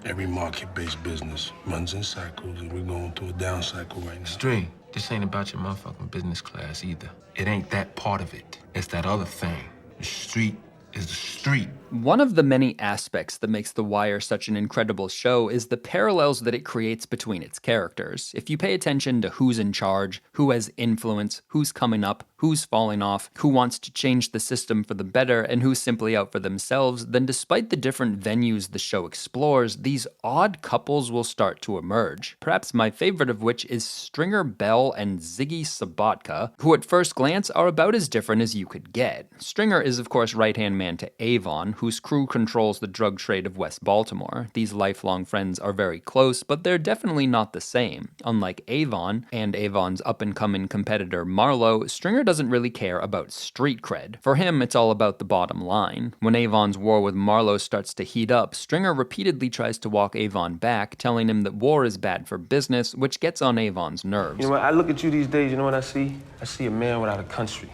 Every market-based business runs in cycles, and we're going through a down cycle right now. String, this ain't about your motherfucking business class either. It ain't that part of it. It's that other thing. The street is the street. One of the many aspects that makes The Wire such an incredible show is the parallels that it creates between its characters. If you pay attention to who's in charge, who has influence, who's coming up, who's falling off, who wants to change the system for the better, and who's simply out for themselves, then despite the different venues the show explores, these odd couples will start to emerge. Perhaps my favorite of which is Stringer Bell and Ziggy Sabotka, who at first glance are about as different as you could get. Stringer is of course right-hand man to Avon, whose crew controls the drug trade of West Baltimore. These lifelong friends are very close, but they're definitely not the same. Unlike Avon, and Avon's up-and-coming competitor Marlowe, Stringer doesn't really care about street cred. For him, it's all about the bottom line. When Avon's war with Marlowe starts to heat up, Stringer repeatedly tries to walk Avon back, telling him that war is bad for business, which gets on Avon's nerves. You know what, I look at you these days, you know what I see? I see a man without a country.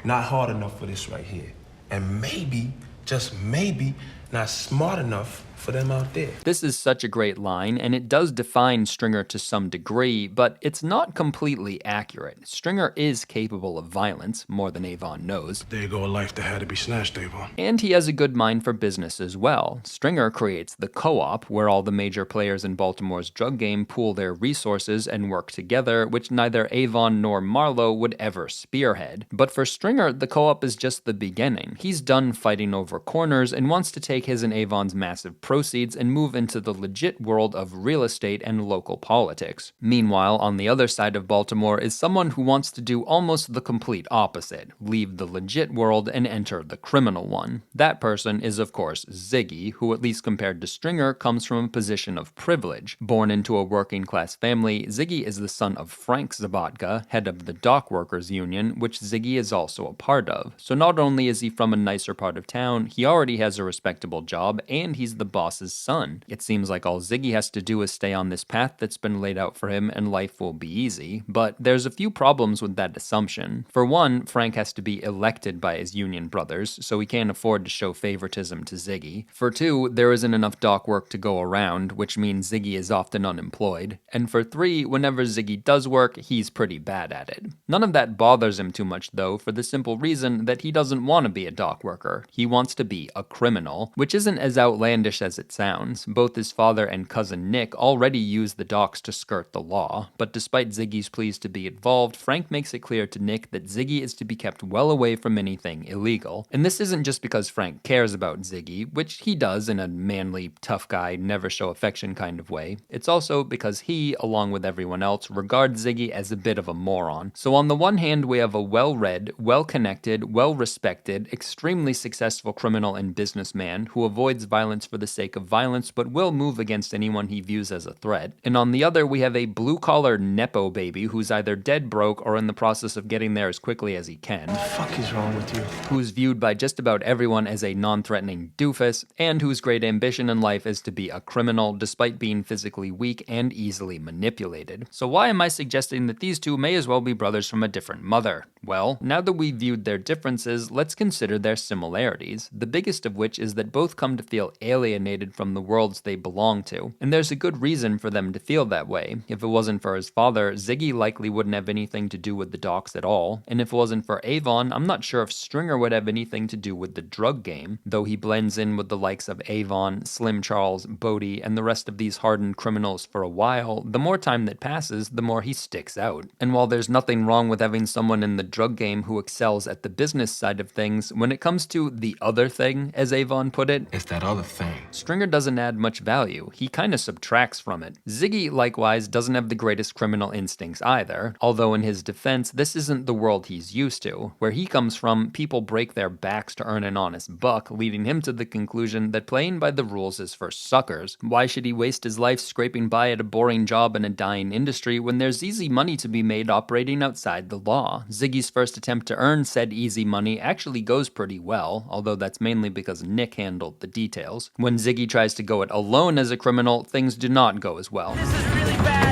Not hard enough for this right here. And maybe, just maybe, not smart enough for them out there. This is such a great line, and it does define Stringer to some degree, but it's not completely accurate. Stringer is capable of violence, more than Avon knows. There you go, a life that had to be snatched, Avon. And he has a good mind for business as well. Stringer creates the Co-op, where all the major players in Baltimore's drug game pool their resources and work together, which neither Avon nor Marlowe would ever spearhead. But for Stringer, the Co-op is just the beginning. He's done fighting over corners and wants to take his and Avon's massive proceeds and move into the legit world of real estate and local politics. Meanwhile, on the other side of Baltimore is someone who wants to do almost the complete opposite, leave the legit world and enter the criminal one. That person is of course Ziggy, who at least compared to Stringer comes from a position of privilege. Born into a working class family, Ziggy is the son of Frank Sabotka, head of the dock workers union, which Ziggy is also a part of. So not only is he from a nicer part of town, he already has a respectable job, and he's the boss's son. It seems like all Ziggy has to do is stay on this path that's been laid out for him and life will be easy, but there's a few problems with that assumption. For one, Frank has to be elected by his union brothers, so he can't afford to show favoritism to Ziggy. For two, there isn't enough dock work to go around, which means Ziggy is often unemployed. And for three, whenever Ziggy does work, he's pretty bad at it. None of that bothers him too much though, for the simple reason that he doesn't want to be a dock worker. He wants to be a criminal, which isn't as outlandish as it sounds. Both his father and cousin Nick already use the docks to skirt the law, but despite Ziggy's pleas to be involved, Frank makes it clear to Nick that Ziggy is to be kept well away from anything illegal. And this isn't just because Frank cares about Ziggy, which he does in a manly, tough guy, never show affection kind of way. It's also because he, along with everyone else, regards Ziggy as a bit of a moron. So on the one hand, we have a well-read, well-connected, well-respected, extremely successful criminal and businessman who avoids violence for the sake of violence but will move against anyone he views as a threat. And on the other, we have a blue-collar nepo baby who's either dead broke or in the process of getting there as quickly as he can. What the fuck is wrong with you? Who's viewed by just about everyone as a non-threatening doofus, and whose great ambition in life is to be a criminal despite being physically weak and easily manipulated. So why am I suggesting that these two may as well be brothers from a different mother? Well, now that we've viewed their differences, let's consider their similarities, the biggest of which is that both come to feel alienated from the worlds they belong to. And there's a good reason for them to feel that way. If it wasn't for his father, Ziggy likely wouldn't have anything to do with the docks at all, and if it wasn't for Avon, I'm not sure if Stringer would have anything to do with the drug game, though he blends in with the likes of Avon, Slim Charles, Bodie, and the rest of these hardened criminals for a while. The more time that passes, the more he sticks out. And while there's nothing wrong with having someone in the drug game who excels at the business side of things, when it comes to the other thing, as Avon put it, It's that other thing. Stringer doesn't add much value. He kinda subtracts from it. Ziggy, likewise, doesn't have the greatest criminal instincts either, although in his defense, this isn't the world he's used to. Where he comes from, people break their backs to earn an honest buck, leading him to the conclusion that playing by the rules is for suckers. Why should he waste his life scraping by at a boring job in a dying industry when there's easy money to be made operating outside the law? Ziggy's first attempt to earn said easy money actually goes pretty well, although that's mainly because Nick handled the details. When Ziggy tries to go it alone as a criminal, things do not go as well.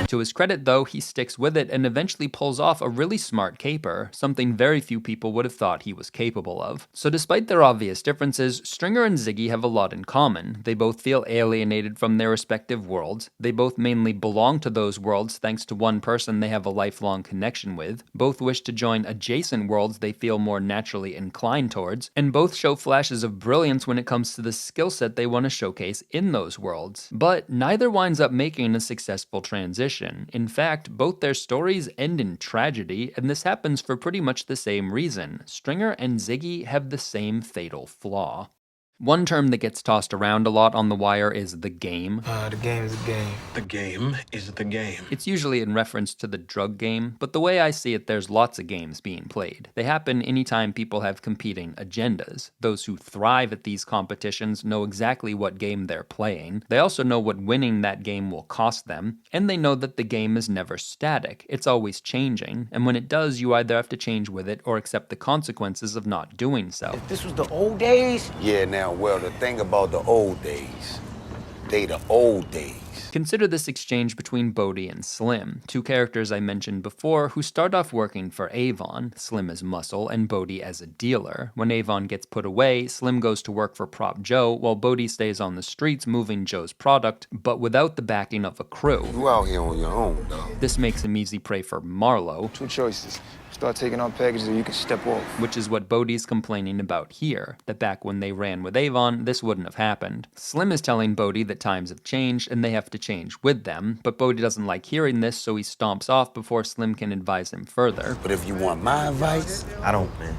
To his credit though, he sticks with it and eventually pulls off a really smart caper, something very few people would have thought he was capable of. So despite their obvious differences, Stringer and Ziggy have a lot in common. They both feel alienated from their respective worlds, they both mainly belong to those worlds thanks to one person they have a lifelong connection with, both wish to join adjacent worlds they feel more naturally inclined towards, and both show flashes of brilliance when it comes to the skill set they want to showcase in those worlds. But neither winds up making a successful transition. In fact, both their stories end in tragedy, and this happens for pretty much the same reason. Stringer and Ziggy have the same fatal flaw. One term that gets tossed around a lot on The Wire is the game. The game is a game. The game is the game. It's usually in reference to the drug game, but the way I see it, there's lots of games being played. They happen anytime people have competing agendas. Those who thrive at these competitions know exactly what game they're playing. They also know what winning that game will cost them, and they know that the game is never static. It's always changing, and when it does, you either have to change with it or accept the consequences of not doing so. If this was the old days? Yeah, now, well, the thing about the old days, they the old days. Consider this exchange between Bodhi and Slim, two characters I mentioned before who start off working for Avon, Slim as muscle and Bodhi as a dealer. When Avon gets put away, Slim goes to work for Prop Joe, while Bodhi stays on the streets moving Joe's product, but without the backing of a crew. You out here on your own, though. This makes him easy prey for Marlowe. Two choices. Start taking on packages or you can step off. Which is what Bodhi's complaining about here, that back when they ran with Avon, this wouldn't have happened. Slim is telling Bodhi that times have changed and they have to change with them, but Bodhi doesn't like hearing this, so he stomps off before Slim can advise him further. But if you want my advice, I don't, man.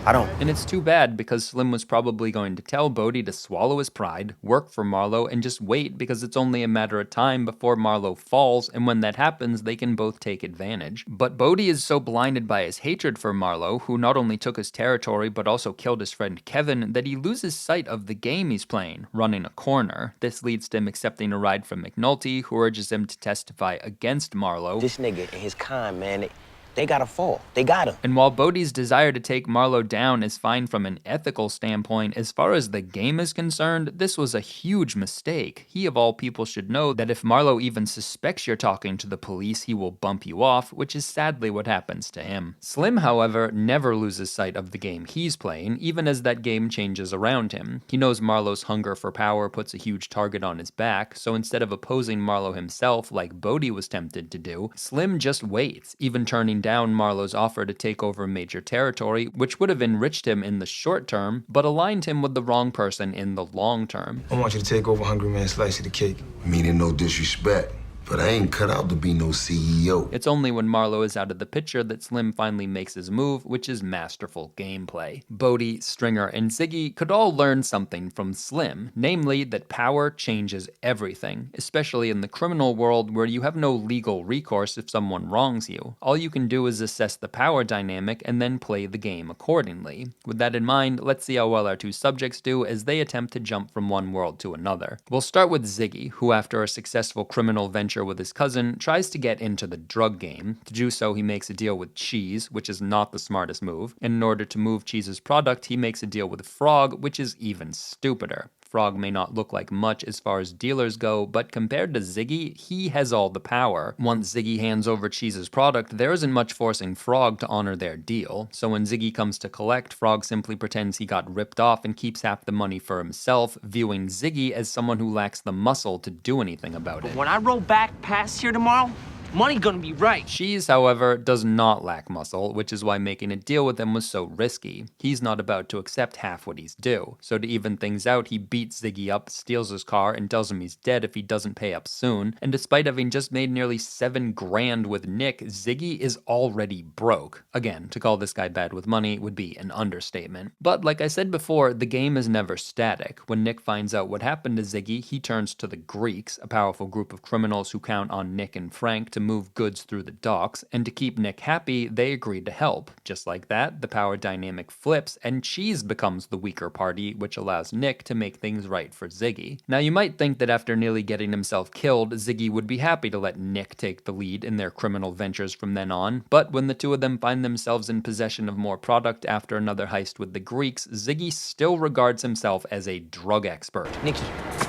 I don't. And it's too bad, because Slim was probably going to tell Bodhi to swallow his pride, work for Marlowe, and just wait, because it's only a matter of time before Marlowe falls, and when that happens, they can both take advantage. But Bodhi is so blinded by his hatred for Marlowe, who not only took his territory but also killed his friend Kevin, that he loses sight of the game he's playing, running a corner. This leads to him accepting a ride from McNulty, who urges him to testify against Marlowe. This nigga and his kind, man, they gotta fall. They gotta. And while Bodhi's desire to take Marlowe down is fine from an ethical standpoint, as far as the game is concerned, this was a huge mistake. He of all people should know that if Marlowe even suspects you're talking to the police, he will bump you off, which is sadly what happens to him. Slim, however, never loses sight of the game he's playing, even as that game changes around him. He knows Marlowe's hunger for power puts a huge target on his back, so instead of opposing Marlowe himself like Bodhi was tempted to do, Slim just waits, even turning down Marlowe's offer to take over major territory, which would have enriched him in the short term, but aligned him with the wrong person in the long term. I want you to take over Hungry Man's slice of the cake. meaning no disrespect, but I ain't cut out to be no CEO. It's only when Marlowe is out of the picture that Slim finally makes his move, which is masterful gameplay. Bodhi, Stringer, and Ziggy could all learn something from Slim, namely that power changes everything, especially in the criminal world where you have no legal recourse if someone wrongs you. All you can do is assess the power dynamic and then play the game accordingly. With that in mind, let's see how well our two subjects do as they attempt to jump from one world to another. We'll start with Ziggy, who after a successful criminal venture with his cousin, tries to get into the drug game. To do so, he makes a deal with Cheese, which is not the smartest move, and in order to move Cheese's product, he makes a deal with Frog, which is even stupider. Frog may not look like much as far as dealers go, but compared to Ziggy, he has all the power. Once Ziggy hands over Cheese's product, there isn't much forcing Frog to honor their deal, so when Ziggy comes to collect, Frog simply pretends he got ripped off and keeps half the money for himself, viewing Ziggy as someone who lacks the muscle to do anything about it. When I roll back past here tomorrow, money's gonna be right. Cheese, however, does not lack muscle, which is why making a deal with him was so risky. He's not about to accept half what he's due, so to even things out, he beats Ziggy up, steals his car, and tells him he's dead if he doesn't pay up soon, and despite having just made nearly $7 grand with Nick, Ziggy is already broke. Again, to call this guy bad with money would be an understatement. But like I said before, the game is never static. When Nick finds out what happened to Ziggy, he turns to the Greeks, a powerful group of criminals who count on Nick and Frank to move goods through the docks, and to keep Nick happy, they agree to help. Just like that, the power dynamic flips, and Cheese becomes the weaker party, which allows Nick to make things right for Ziggy. Now you might think that after nearly getting himself killed, Ziggy would be happy to let Nick take the lead in their criminal ventures from then on, but when the two of them find themselves in possession of more product after another heist with the Greeks, Ziggy still regards himself as a drug expert. Nikki,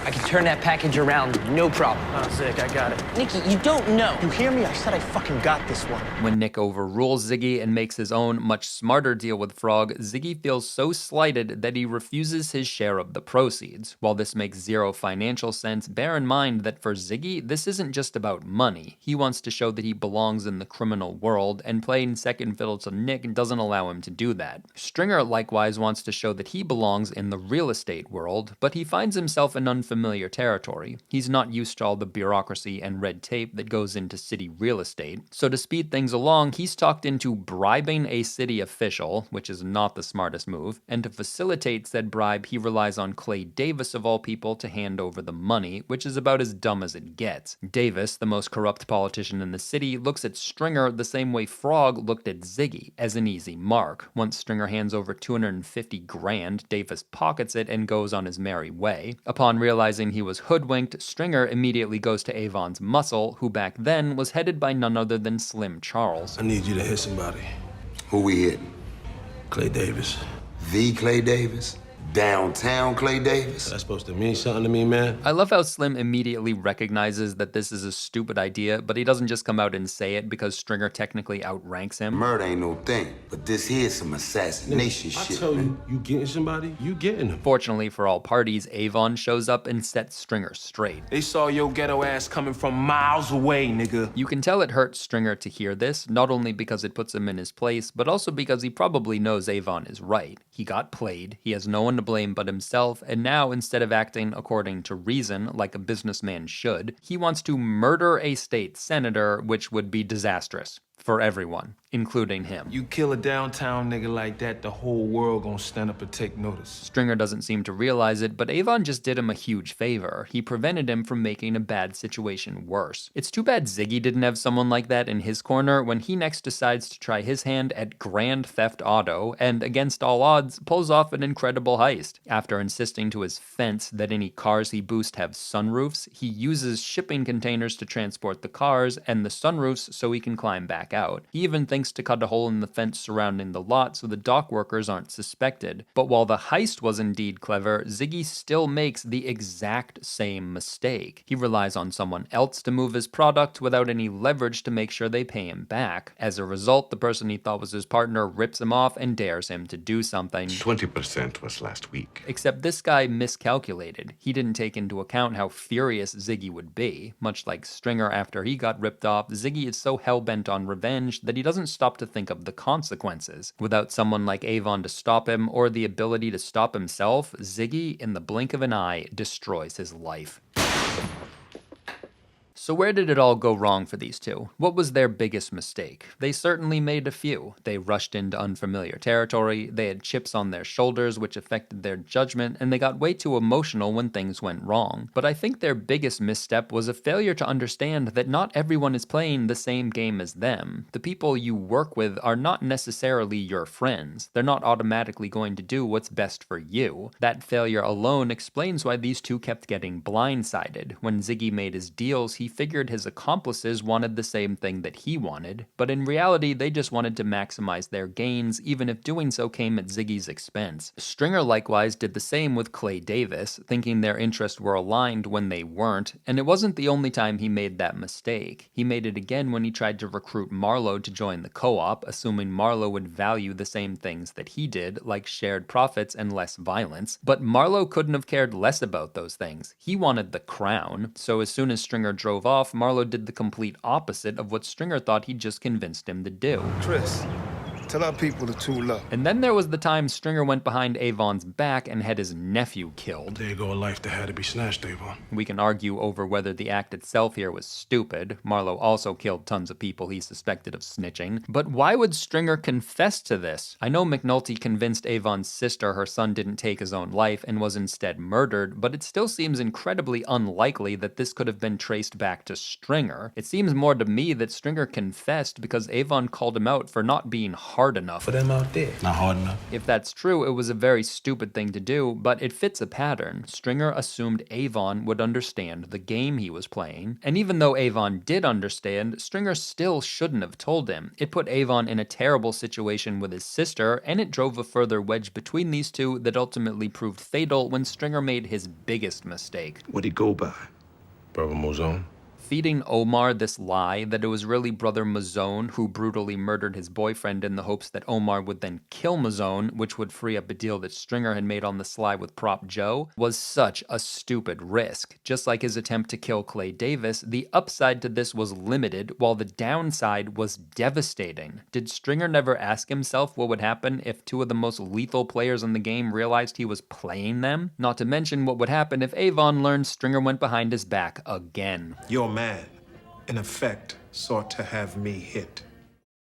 I can turn that package around, no problem. Zig, I got it. Nikki, you don't know. You hear me? I said I fucking got this one. When Nick overrules Ziggy and makes his own, much smarter deal with Frog, Ziggy feels so slighted that he refuses his share of the proceeds. While this makes zero financial sense, bear in mind that for Ziggy, this isn't just about money. He wants to show that he belongs in the criminal world, and playing second fiddle to Nick doesn't allow him to do that. Stringer likewise wants to show that he belongs in the real estate world, but he finds himself in unfamiliar territory. He's not used to all the bureaucracy and red tape that goes into city real estate, so to speed things along, he's talked into bribing a city official, which is not the smartest move, and to facilitate said bribe, he relies on Clay Davis of all people to hand over the money, which is about as dumb as it gets. Davis, the most corrupt politician in the city, looks at Stringer the same way Frog looked at Ziggy, as an easy mark. Once Stringer hands over 250 grand, Davis pockets it and goes on his merry way. Upon realizing he was hoodwinked, Stringer immediately goes to Avon's muscle, who back then was headed by none other than Slim Charles. I need you to hit somebody. Who we hitting? Clay Davis. The Clay Davis? Downtown Clay Davis? That's supposed to mean something to me, man. I love how Slim immediately recognizes that this is a stupid idea, but he doesn't just come out and say it because Stringer technically outranks him. Murder ain't no thing, but this here's some assassination I shit, tell man. you getting somebody, you getting them. Fortunately for all parties, Avon shows up and sets Stringer straight. They saw your ghetto ass coming from miles away, nigga. You can tell it hurts Stringer to hear this, not only because it puts him in his place, but also because he probably knows Avon is right. He got played, he has no one to blame but himself, and now instead of acting according to reason, like a businessman should, he wants to murder a state senator, which would be disastrous for everyone, including him. You kill a downtown nigga like that, the whole world gonna stand up and take notice. Stringer doesn't seem to realize it, but Avon just did him a huge favor. He prevented him from making a bad situation worse. It's too bad Ziggy didn't have someone like that in his corner when he next decides to try his hand at Grand Theft Auto, and against all odds, pulls off an incredible heist. After insisting to his fence that any cars he boosts have sunroofs, he uses shipping containers to transport the cars and the sunroofs so he can climb back out. He even thinks to cut a hole in the fence surrounding the lot so the dock workers aren't suspected. But while the heist was indeed clever, Ziggy still makes the exact same mistake. He relies on someone else to move his product without any leverage to make sure they pay him back. As a result, the person he thought was his partner rips him off and dares him to do something. 20% was last week. Except this guy miscalculated. He didn't take into account how furious Ziggy would be. Much like Stringer after he got ripped off, Ziggy is so hell-bent on revenge that he doesn't stop to think of the consequences. Without someone like Avon to stop him, or the ability to stop himself, Ziggy, in the blink of an eye, destroys his life. So where did it all go wrong for these two? What was their biggest mistake? They certainly made a few. They rushed into unfamiliar territory, they had chips on their shoulders which affected their judgment, and they got way too emotional when things went wrong. But I think their biggest misstep was a failure to understand that not everyone is playing the same game as them. The people you work with are not necessarily your friends. They're not automatically going to do what's best for you. That failure alone explains why these two kept getting blindsided. When Ziggy made his deals, he figured his accomplices wanted the same thing that he wanted, but in reality they just wanted to maximize their gains, even if doing so came at Ziggy's expense. Stringer likewise did the same with Clay Davis, thinking their interests were aligned when they weren't, and it wasn't the only time he made that mistake. He made it again when he tried to recruit Marlowe to join the co-op, assuming Marlowe would value the same things that he did, like shared profits and less violence, but Marlowe couldn't have cared less about those things. He wanted the crown, so as soon as Stringer drove off, Marlowe did the complete opposite of what Stringer thought he'd just convinced him to do. Chris, tell our people to tool up. And then there was the time Stringer went behind Avon's back and had his nephew killed. There you go, a life that had to be snatched, Avon. We can argue over whether the act itself here was stupid. Marlowe also killed tons of people he suspected of snitching. But why would Stringer confess to this? I know McNulty convinced Avon's sister her son didn't take his own life and was instead murdered, but it still seems incredibly unlikely that this could have been traced back to Stringer. It seems more to me that Stringer confessed because Avon called him out for not being hard enough for them out there. Not hard enough. If that's true, it was a very stupid thing to do, but it fits a pattern. Stringer assumed Avon would understand the game he was playing, and even though Avon did understand, Stringer still shouldn't have told him. It put Avon in a terrible situation with his sister, and it drove a further wedge between these two that ultimately proved fatal when Stringer made his biggest mistake. What'd he go by? Brother Mozone? Feeding Omar this lie that it was really Brother Mazone who brutally murdered his boyfriend in the hopes that Omar would then kill Mazone, which would free up a deal that Stringer had made on the sly with Prop Joe, was such a stupid risk. Just like his attempt to kill Clay Davis, the upside to this was limited, while the downside was devastating. Did Stringer never ask himself what would happen if two of the most lethal players in the game realized he was playing them? Not to mention what would happen if Avon learned Stringer went behind his back again. Your man, in effect, sought to have me hit.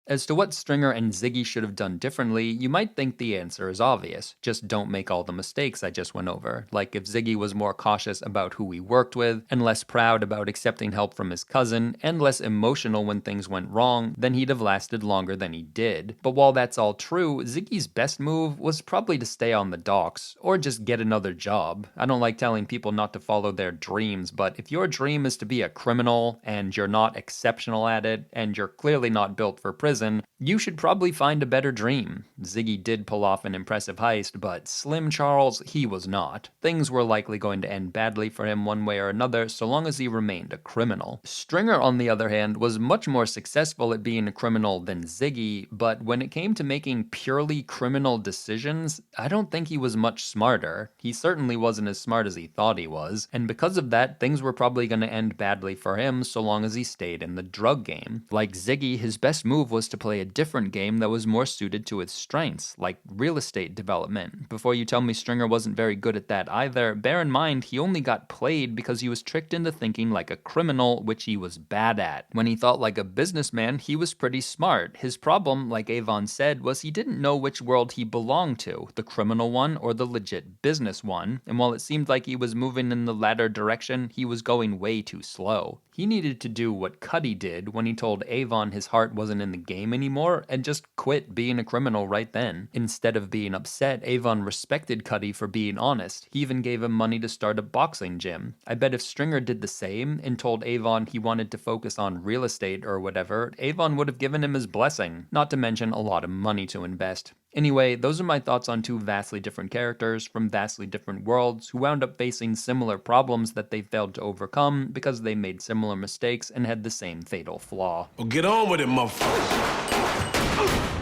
As to what Stringer and Ziggy should have done differently, you might think the answer is obvious. Just don't make all the mistakes I just went over. Like if Ziggy was more cautious about who he worked with, and less proud about accepting help from his cousin, and less emotional when things went wrong, then he'd have lasted longer than he did. But while that's all true, Ziggy's best move was probably to stay on the docks, or just get another job. I don't like telling people not to follow their dreams, but if your dream is to be a criminal, and you're not exceptional at it, and you're clearly not built for prison, you should probably find a better dream. Ziggy did pull off an impressive heist, but Slim Charles, he was not. Things were likely going to end badly for him one way or another, so long as he remained a criminal. Stringer, on the other hand, was much more successful at being a criminal than Ziggy, but when it came to making purely criminal decisions, I don't think he was much smarter. He certainly wasn't as smart as he thought he was, and because of that, things were probably going to end badly for him so long as he stayed in the drug game. Like Ziggy, his best move was to play a different game that was more suited to his strengths, like real estate development. Before you tell me Stringer wasn't very good at that either, bear in mind he only got played because he was tricked into thinking like a criminal, which he was bad at. When he thought like a businessman, he was pretty smart. His problem, like Avon said, was he didn't know which world he belonged to, the criminal one or the legit business one, and while it seemed like he was moving in the latter direction, he was going way too slow. He needed to do what Cuddy did when he told Avon his heart wasn't in the game anymore and just quit being a criminal right then. Instead of being upset, Avon respected Cuddy for being honest. He even gave him money to start a boxing gym. I bet if Stringer did the same and told Avon he wanted to focus on real estate or whatever, Avon would have given him his blessing, not to mention a lot of money to invest. Anyway, those are my thoughts on two vastly different characters from vastly different worlds who wound up facing similar problems that they failed to overcome because they made similar mistakes and had the same fatal flaw. Well, get on with it, motherfucker.